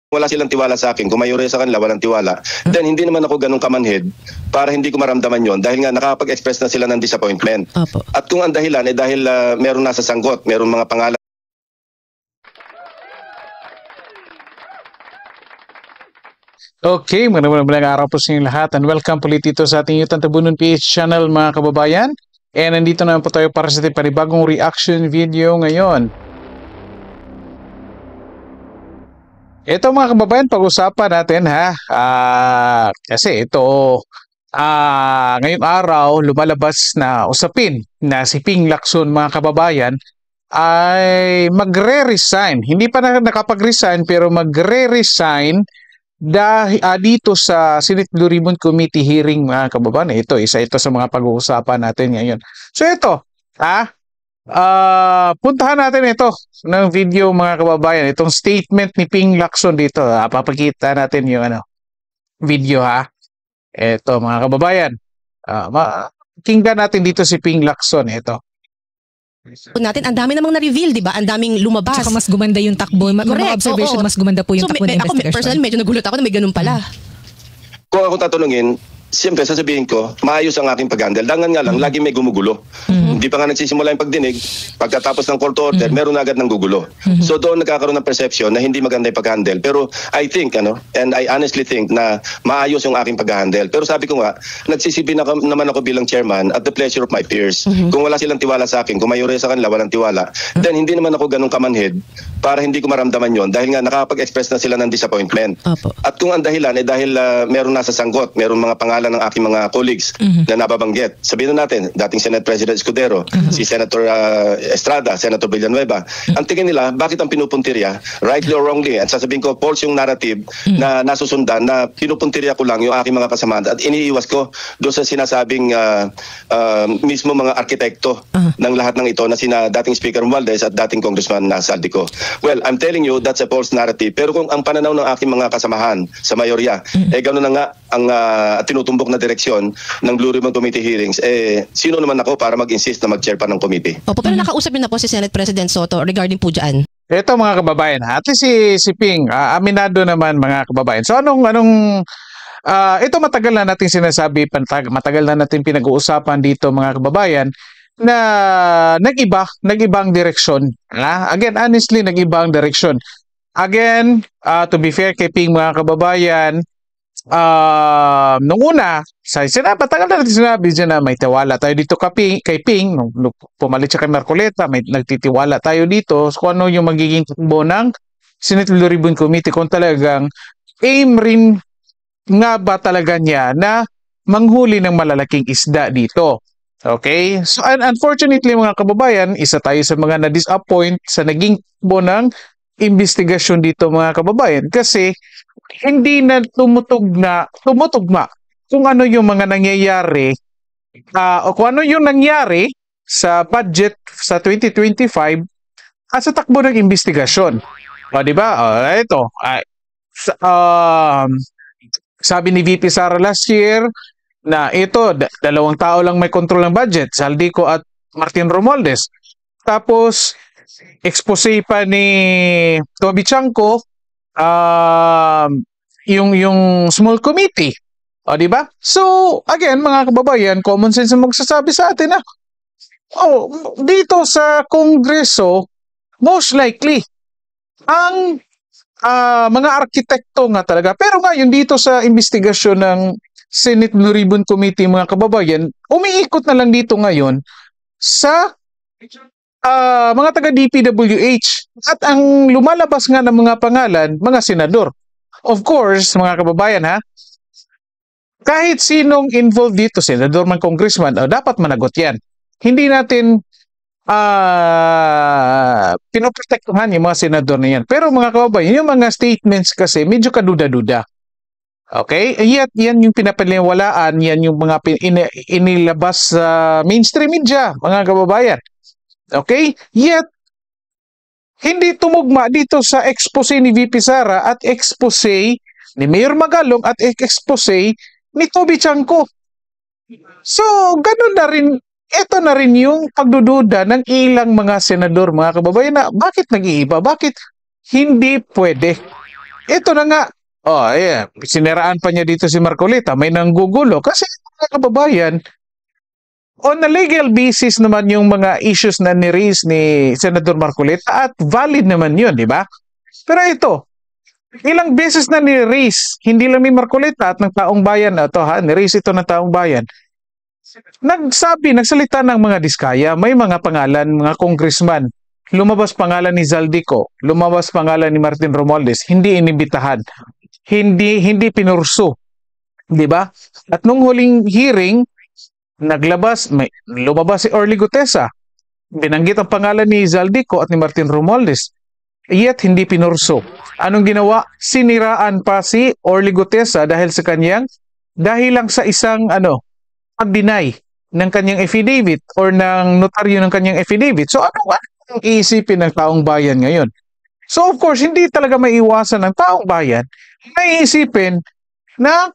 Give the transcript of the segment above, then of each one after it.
wala silang tiwala sa akin, kung mayorya sa kanila walang tiwala, then hindi naman ako ganun kamanhid para hindi ko maramdaman yon dahil nga nakakapag-express na sila ng disappointment. Opo. At kung ang dahilan ay dahil merong nasa sangkot, merong mga pangalan. Okay, magandang araw po sa inyong lahat and welcome po ulit dito sa ating YouTube Tabunan PH channel mga kababayan. And nandito naman po tayo para sa ating panibagong reaction video ngayon. Ito mga kababayan, pag-usapan natin ha. Kasi ito, ngayong araw lumalabas na usapin na si Ping Lacson mga kababayan ay magre-resign. Hindi pa nakapag-resign pero magre-resign dahil dito sa Senate Blue Ribbon Committee hearing mga kababayan. Ito, isa ito sa mga pag-uusapan natin ngayon. So ito, puntahan natin ito ng video mga kababayan. Itong statement ni Ping Lacson dito. Papakita natin yung video ha. Ito mga kababayan. Kinggan natin dito si Ping Lacson. Ito. Natin, ang dami namang na-reveal, di ba? Ang daming lumabas. Tsaka mas gumanda yung takbo. Mga observation, mas gumanda po yung takbo ng investigation. Ako personally, medyo nagulat ako na may ganun pala. Kung ako tatanungin, siyempre sasabihin ko, maayos ang aking pag-handle. Dangan nga lang, lagi may gumugulo. Hindi pa nga nagsisimula yung pagdinig, pagkatapos ng court order, meron agad ng gugulo. So doon nagkakaroon ng perception na hindi maganda yung pag-handle. Pero I think, and I honestly think na maayos yung aking pag-handle. Pero sabi ko nga, nagsisibi naman ako bilang chairman at the pleasure of my peers. Kung wala silang tiwala sa akin, kung mayorya sa kanila walang tiwala, then hindi naman ako ganun kamanhid para hindi ko maramdaman yon dahil nga nakakapag-express na sila ng disappointment. Opo. At kung ang dahilan ay dahil merong nasa sangkot, merong mga pangalan ng aking mga colleagues na nababanggit. Sabihin na natin, dating Senate President Escudero, si Senator Estrada, Senator Villanueva. Ang tingin nila, bakit ang pinupuntirya, rightly or wrongly, at sasabihin ko, false yung narrative na nasusundan na pinupuntirya ko lang yung aking mga kasamahan at iniiwas ko doon sa sinasabing mismo mga arkitekto ng lahat ng ito na sina dating Speaker Romualdez at dating Congressman Saldico. Well, I'm telling you, that's a false narrative. Pero kung ang pananaw ng aking mga kasamahan sa mayorya, gano'n na nga ang tinutumbok na direksyon ng Blue Ribbon Committee hearings, sino naman ako para mag-insist na mag-chair pa ng committee? Opo, pero nakausap niyo na po si Senate President Soto regarding po dyan. Ito mga kababayan, at least si Ping, aminado naman mga kababayan. So ito matagal na natin sinasabi, matagal na natin pinag-uusapan dito mga kababayan, na nag-iba ang direksyon. Again, honestly, nag-iba ang direksyon. Again, to be fair kay Ping mga kababayan, nung una, matagal na natin sinabi dyan na may tiwala tayo dito kay Ping, nung pumalit siya kay Marcoleta, may nagtitiwala tayo dito kung ano yung magiging takbo ng Senate Blue Ribbon Committee, kung talagang aim rin nga ba talaga niya na manghuli ng malalaking isda dito. Okay? So unfortunately mga kababayan, isa tayo sa mga na-disappoint sa naging takbo ng investigasyon dito mga kababayan kasi hindi na tumutugma kung ano yung mga nangyayari o kung ano yung nangyari sa budget sa 2025 at sa takbo ng investigasyon. O di ba? Ito. Sabi ni VP Sara last year na ito, dalawang tao lang may control ng budget, Saldico at Martin Romualdez. Tapos expose pa ni Toby Chanco yung small committee. O di ba? So, again, mga kababayan, common sense ang magsasabi sa atin na dito sa Kongreso, most likely ang mga arkitekto nga talaga. Pero ngayon dito sa investigasyon ng Senate Blue Ribbon Committee mga kababayan, umiikot na lang dito ngayon sa mga taga DPWH at ang lumalabas nga ng mga pangalan, mga senador. Of course, mga kababayan kahit sinong involved dito, senador man, congressman, dapat managot yan. Hindi natin pinoprotektuhan yung mga senador na yan. Pero mga kababayan, yung mga statements kasi medyo kaduda-duda. Okay? Yan yung pinapaniwalaan, yan yung mga inilabas sa mainstream media, mga kababayan. Okay? Yet, hindi tumugma dito sa expose ni VP Sara at expose ni Mayor Magalong at expose ni Toby Chanco. So, ganun na rin, ito na rin yung pagdududa ng ilang mga senador, mga kababayan, na bakit nag-iiba? Bakit hindi pwede? ito na nga, siniraan pa niya dito si Marcolita, may nanggugulo kasi mga kababayan, on a legal basis naman yung mga issues na ni-raise ni Senator Marcolita at valid naman yun, di ba? Pero ito, ilang beses na ni-raise, hindi lang ni Marcolita at ng taong bayan na ito ni-raise ito ng taong bayan. Nagsalita ng mga diskaya, may mga pangalan, mga congressman, lumabas pangalan ni Zaldico, lumabas pangalan ni Martin Romualdez, hindi inibitahan, hindi pinurso, di ba? At nung huling hearing, lumabas si Orly Gutesa, binanggit ang pangalan ni Zaldico at ni Martin Romualdez, yet hindi pinurso. Anong ginawa? Siniraan pa si Orly Gutesa dahil lang sa isang pag-deny ng kanyang affidavit or ng notaryo ng kanyang affidavit. So ano ang iisipin ng taong bayan ngayon? So of course, hindi talaga maiiwasan ng taong bayan na iisipin na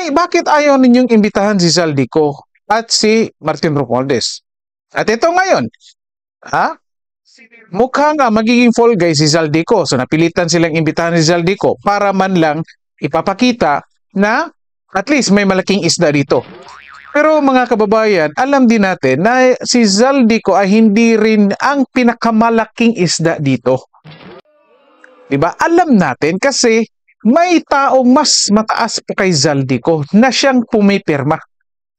bakit ayaw ninyong imbitahan si Zaldico at si Martin Romualdez? At ito ngayon, mukha nga magiging fall guy si Zaldico. So napilitan silang imbitahan si Zaldico para man lang ipapakita na at least may malaking isda dito. Pero mga kababayan, alam din natin na si Zaldico ay hindi rin ang pinakamalaking isda dito. Diba? Alam natin kasi may taong mas mataas pa kay Zaldico na siyang pumipirma.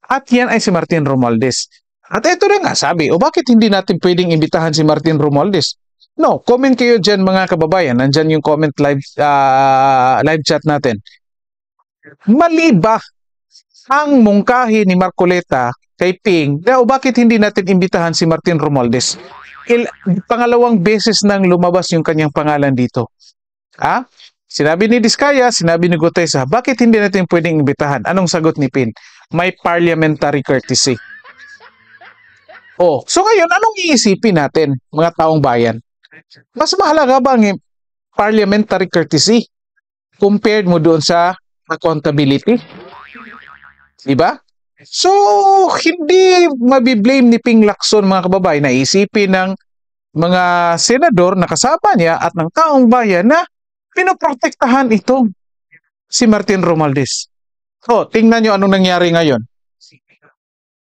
At yan ay si Martin Romualdez. At ito na nga sabi, bakit hindi natin pwedeng imbitahan si Martin Romualdez? No, comment kayo dyan mga kababayan. Nandyan yung comment live chat natin. Mali ba ang mungkahi ni Marcolita kay Ping na bakit hindi natin imbitahan si Martin Romualdez? Pangalawang beses nang lumabas yung kanyang pangalan dito. Sinabi ni Diskaya, sinabi ni Gutesa, bakit hindi natin pwedeng imbitahan? Anong sagot ni Ping? May parliamentary courtesy. So ngayon, anong iisipin natin, mga taong bayan? Mas mahalaga ba ang parliamentary courtesy compared mo doon sa accountability? Diba? So, hindi mabiblame ni Ping Lacson mga kababayan na isipin ng mga senador na kasama niya at ng taong bayan na pinoprotektahan itong si Martin Romualdez. Tingnan nyo anong nangyari ngayon.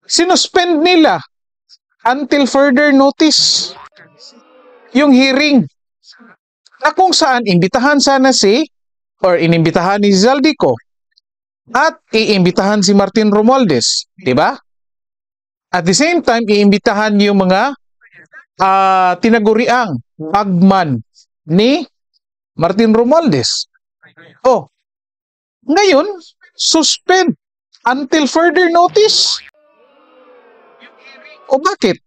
Sinuspend nila until further notice yung hearing na kung saan imbitahan sana inimbitahan ni Zaldico at iimbitahan si Martin Romualdez, di ba? At the same time, iimbitahan yung mga tinaguriang bagman ni Martin Romualdez. Ngayon, suspend until further notice. Bakit?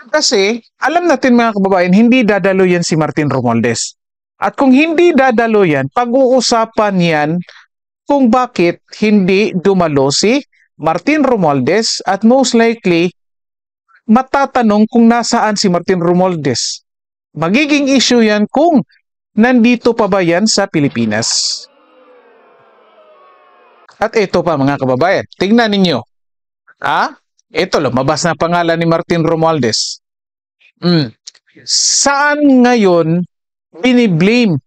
Kasi, alam natin mga kababayan, hindi dadalo yan si Martin Romualdez. At kung hindi dadalo yan, pag-uusapan yan kung bakit hindi dumalo si Martin Romualdez at most likely matatanong kung nasaan si Martin Romualdez. Magiging issue yan kung nandito pa ba yan sa Pilipinas. At ito pa mga kababayan, tingnan ninyo. Ito lumabas na pangalan ni Martin Romualdez. Saan ngayon biniblame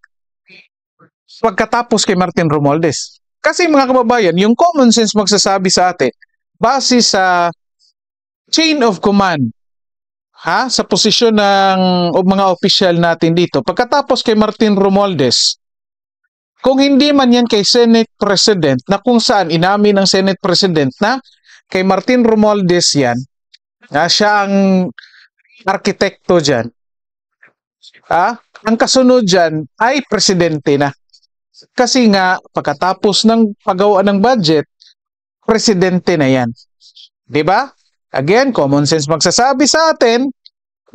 pagkatapos kay Martin Romualdez? Kasi mga kababayan, yung common sense magsasabi sa atin, base sa chain of command, sa posisyon ng mga opisyal natin dito, pagkatapos kay Martin Romualdez, kung hindi man yan kay Senate President, na kung saan inamin ng Senate President na kay Martin Romualdez yan, siya ang arkitekto dyan, ang kasunod dyan ay presidente na. Kasi nga, pagkatapos ng paggawa ng budget, presidente na yan. Diba? Again, common sense magsasabi sa atin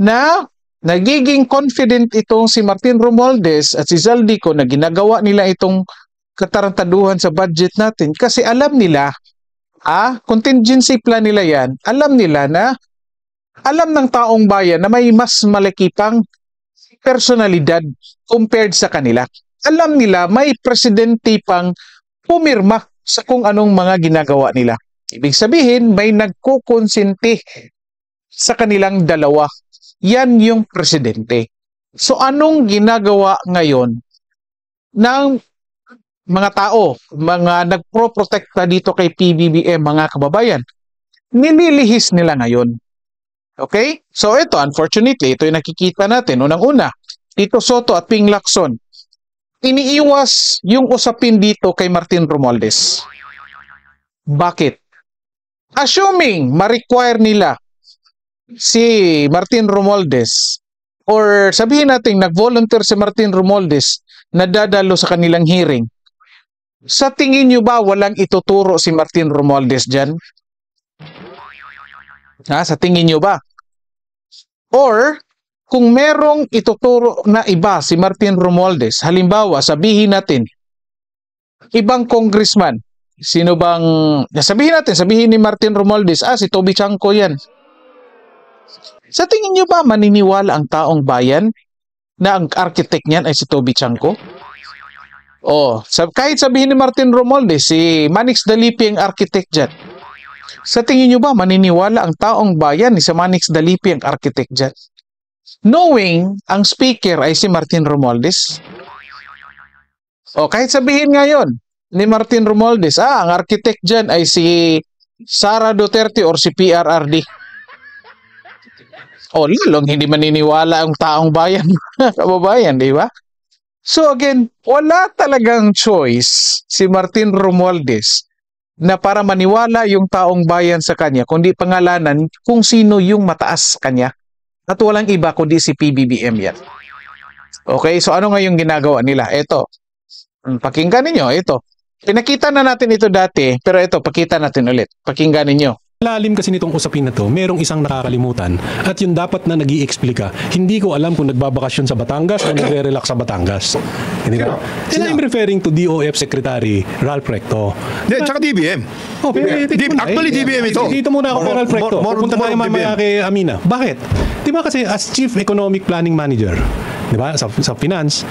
na nagiging confident itong si Martin Romualdez at si Zaldico na ginagawa nila itong katarantaduhan sa budget natin kasi alam nila, contingency plan nila yan, alam nila na alam ng taong bayan na may mas malaki pang personalidad compared sa kanila. Alam nila may presidente pang pumirma sa kung anong mga ginagawa nila. Ibig sabihin, may nagkukonsente sa kanilang dalawa. Yan yung presidente. So anong ginagawa ngayon ng mga tao, mga nagpro-protekta dito kay PBBM, mga kababayan, nililihis nila ngayon. Okay? So ito, unfortunately, ito yung nakikita natin. Unang-una, Tito Soto at Ping Lacson, iniiwas yung usapin dito kay Martin Romualdez. Bakit? Assuming ma-require nila si Martin Romualdez or sabihin natin nag-volunteer si Martin Romualdez na dadalo sa kanilang hearing, sa tingin nyo ba walang ituturo si Martin Romualdez dyan? Sa tingin nyo ba? Or, kung merong ituturo na iba si Martin Romualdez, halimbawa, sabihin natin, ibang congressman, sino bang, sabihin ni Martin Romualdez, si Toby Chanco yan. Sa tingin nyo ba maniniwala ang taong bayan na ang architect niyan ay si Toby Chanco? Kahit sabihin ni Martin Romualdez, si Manix Dalipi ang architect dyan. Sa tingin nyo ba maniniwala ang taong bayan ni si Manix Dalipi ang architect dyan? Knowing ang speaker ay si Martin Romualdez. Kahit sabihin ngayon ni Martin Romualdez, ang architect dyan ay si Sara Duterte or si PRRD. Lalong hindi maniniwala ang taong bayan, kababayan, di ba? So again, wala talagang choice si Martin Romualdez na para maniwala yung taong bayan sa kanya, kundi pangalanan kung sino yung mataas kanya. At walang iba kundi si PBBM yan. Okay, so ano nga yung ginagawa nila? Ito, pakinggan ninyo, ito. Pinakita na natin ito dati, pero ito, pakita natin ulit. Pakinggan ninyo. Lalim kasi nitong usapin na to, merong isang nakakalimutan at yung dapat na nag-i-explika, hindi ko alam kung nagbabakasyon sa Batangas o nagre-relax sa Batangas. Hindi ba? And I'm referring to DOF Secretary Ralph Recto. Tsaka DBM. Actually, DBM ito. Dito muna ako kay Ralph Recto. Pupunta tayo mamaya kay Amina. Bakit? Di ba kasi as Chief Economic Planning Manager, di ba, sa finance,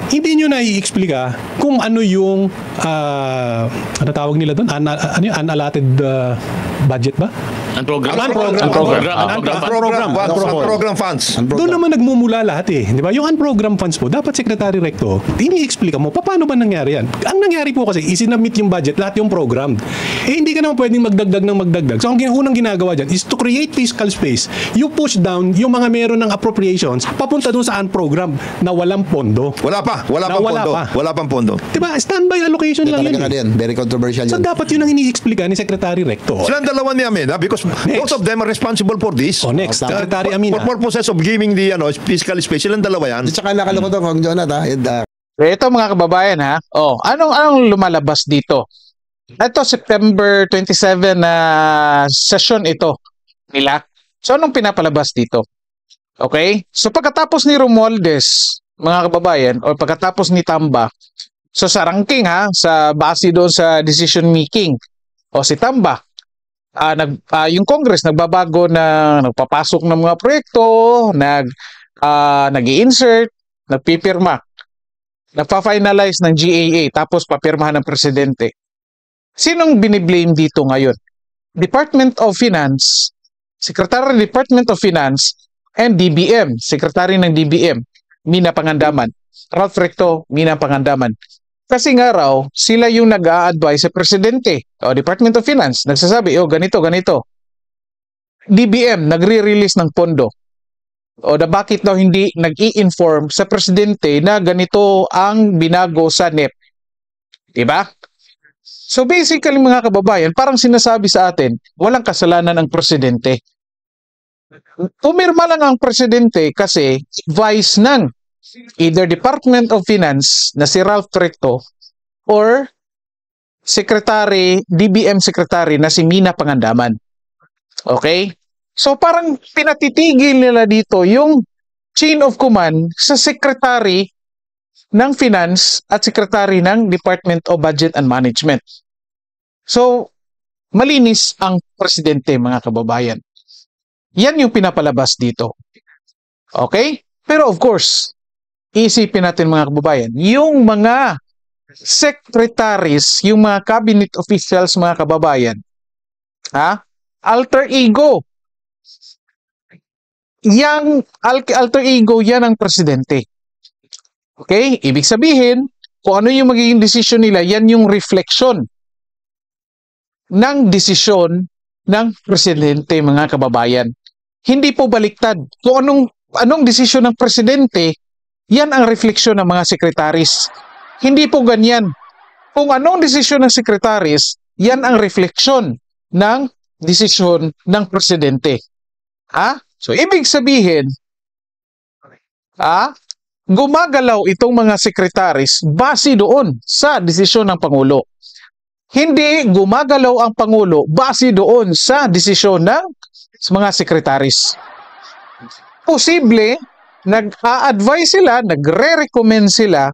hindi nyo na-i-explika kung ano yung ano tawag nila doon? Unallotted budget ba? Unprogram funds. Doon naman nagmumula lahat eh. Di ba? Yung unprogram funds po, dapat Secretary Recto, ini-explika mo, paano ba nangyari yan? Ang nangyari po kasi, isinabmit yung budget, lahat yung program. Hindi ka naman pwedeng magdagdag ng magdagdag. So, ang unang ginagawa dyan is to create fiscal space. You push down yung mga meron ng appropriations, papunta doon sa unprogram na walang pondo. Wala pang pondo. Di ba? Standby allocation lang yun. Very controversial So, yun. dapat yun ang ini-explika ni Secretary Recto. Silang dalawa ni Amina because both of them are responsible for this. Next, Secretary Amina. For purposes of giving the fiscal space, silang dalawa yan. At saka nakalimutan ko, Jonathan, Ito mga kababayan anong lumalabas dito? Ito September 27 na session ito nila. So anong pinapalabas dito? Okay? So pagkatapos ni Romualdez, mga kababayan, o pagkatapos ni Tamba, so sa ranking sa base doon sa decision making, si Tamba, yung Congress nagbabago na nagpapasok ng mga proyekto, nag-i-insert, nagpipirma, nagpa-finalize ng GAA, tapos papirmahan ng presidente. Sinong biniblame dito ngayon? Department of Finance, Secretary of Department of Finance, and DBM, Secretary ng DBM, Mina Pangandaman. Ralph Recto, Mina Pangandaman. Kasi nga raw, sila yung nag-a-advise sa presidente o Department of Finance. Nagsasabi, ganito. DBM, nagre-release ng pondo. Bakit daw hindi nag-i-inform sa presidente na ganito ang binago sa NEP. Diba? So basically mga kababayan, parang sinasabi sa atin, walang kasalanan ang presidente. Pumirma lang ang presidente kasi advice ng either Department of Finance na si Ralph Recto or DBM Secretary na si Mina Pangandaman. Okay? So parang pinatitigil nila dito yung chain of command sa Secretary ng Finance at Secretary ng Department of Budget and Management. So, malinis ang presidente mga kababayan. Yan yung pinapalabas dito. Okay? Pero of course, isipin natin mga kababayan, yung mga secretaries, yung mga cabinet officials mga kababayan, alter ego. Yang alter ego yan ang presidente. Okay? Ibig sabihin, kung ano yung magiging desisyon nila, yan yung reflection ng desisyon ng presidente, mga kababayan. Hindi po baliktad. Kung anong desisyon ng presidente, yan ang refleksyon ng mga sekretaris. Hindi po ganyan. Kung anong desisyon ng sekretaris, yan ang refleksyon ng desisyon ng presidente. So, ibig sabihin, gumagalaw itong mga sekretaris base doon sa desisyon ng Pangulo. Hindi gumagalaw ang Pangulo base doon sa desisyon ng mga sekretaris. Posible, nag-a-advise sila, nagre-recommend sila,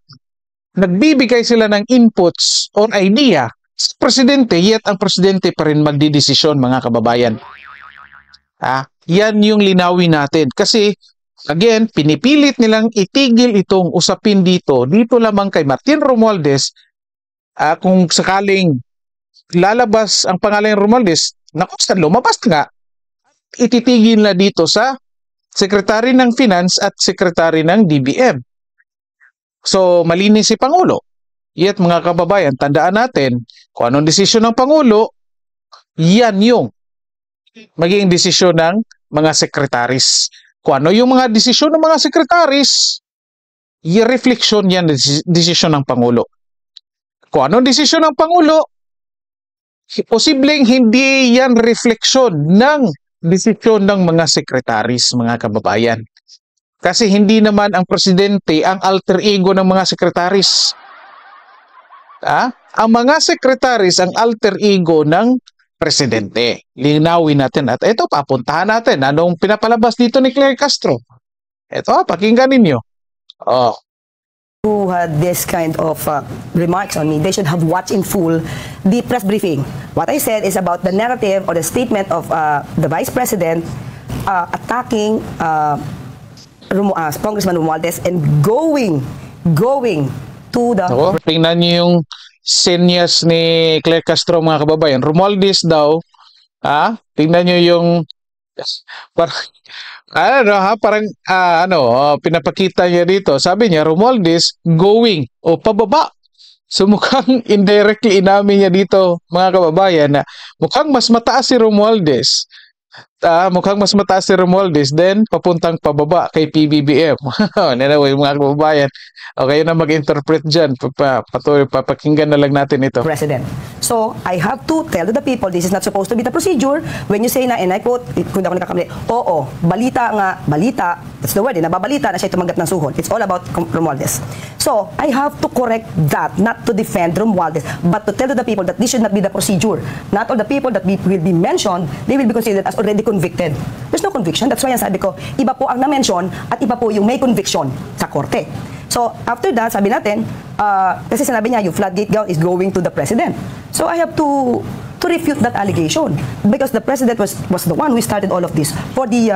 nagbibigay sila ng inputs or idea sa presidente, yet ang presidente pa rin magdidesisyon, mga kababayan. Yan yung linawin natin. Kasi, again, pinipilit nilang itigil itong usapin dito lamang kay Martin Romualdez. Kung sakaling lalabas ang pangalan ng Romualdez, lumabas nga, ititigil na dito sa Secretary ng Finance at Secretary ng DBM. So, malinis si Pangulo. Yet, mga kababayan, tandaan natin, kung anong desisyon ng Pangulo, yan yung magiging desisyon ng mga sekretaris. Kung ano yung mga desisyon ng mga sekretaris, i-refleksyon yan desisyon ng Pangulo. Kung anong desisyon ng Pangulo, posibleng hindi yan refleksyon ng desisyon ng mga sekretaris, mga kababayan. Kasi hindi naman ang presidente ang alter ego ng mga sekretaris. Ang mga sekretaris ang alter ego ng presidente. Linawin natin. At ito, papuntahan natin. Anong pinapalabas dito ni Claire Castro? Ito, pakinggan ninyo. Who had this kind of remarks on me, they should have watched in full the press briefing. What I said is about the narrative or the statement of the Vice President attacking Congressman Romualdez and going to the... Tingnan niyo yung senyas ni Claire Castro, mga kababayan. Romualdez daw, tingnan niyo yung pinapakita niya dito. Sabi niya, Romualdez going o pababa. So mukhang indirectly inamin niya dito, mga kababayan, na mukhang mas mataas si Romualdez. Then papuntang pababa kay PBBM. Anyway, mga kababayan, kayo na mag-interpret dyan. Papakinggan na lang natin ito. President. So, I have to tell to the people, this is not supposed to be the procedure. When you say na, and I quote, kung ako nakakamali, balita, that's the word, nababalita na siya tumanggap ng suhol. It's all about Romualdez. So, I have to correct that, not to defend Romualdez, but to tell to the people that this should not be the procedure. Not all the people that will be mentioned, they will be considered as already convicted. There's no conviction. That's why ang sabi ko, iba po ang na-mention at iba po yung may conviction sa korte. So, after that, sabi natin, kasi sinabi niya, yung floodgate gown is going to the president. So, I have to refute that allegation because the president was the one who started all of this for the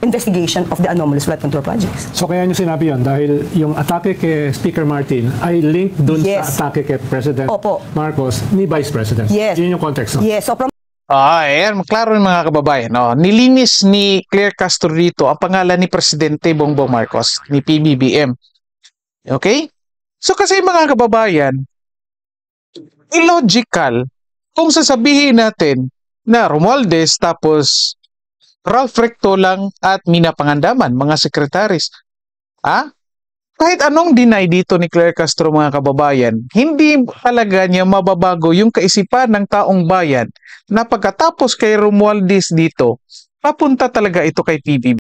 investigation of the anomalous flood control projects. So kaya nyo sinabi yun dahil yung atake kay Speaker Martin ay linked dun sa atake kay President Marcos ni Vice President. Yes. Yun yung context. No? Yes. So from ayan, klaro yung mga kababayan. Nilinis ni Claire Castro dito ang pangalan ni Presidente Bongbong Marcos, ni PBBM. Okay? So kasi mga kababayan, illogical kung sasabihin natin na Romualdez tapos Ralph Recto lang at Mina Pangandaman, mga sekretaris. Kahit anong deny dito ni Claire Castro, mga kababayan, hindi talaga niya mababago yung kaisipan ng taong bayan na pagkatapos kay Romualdez dito, papunta talaga ito kay PBB.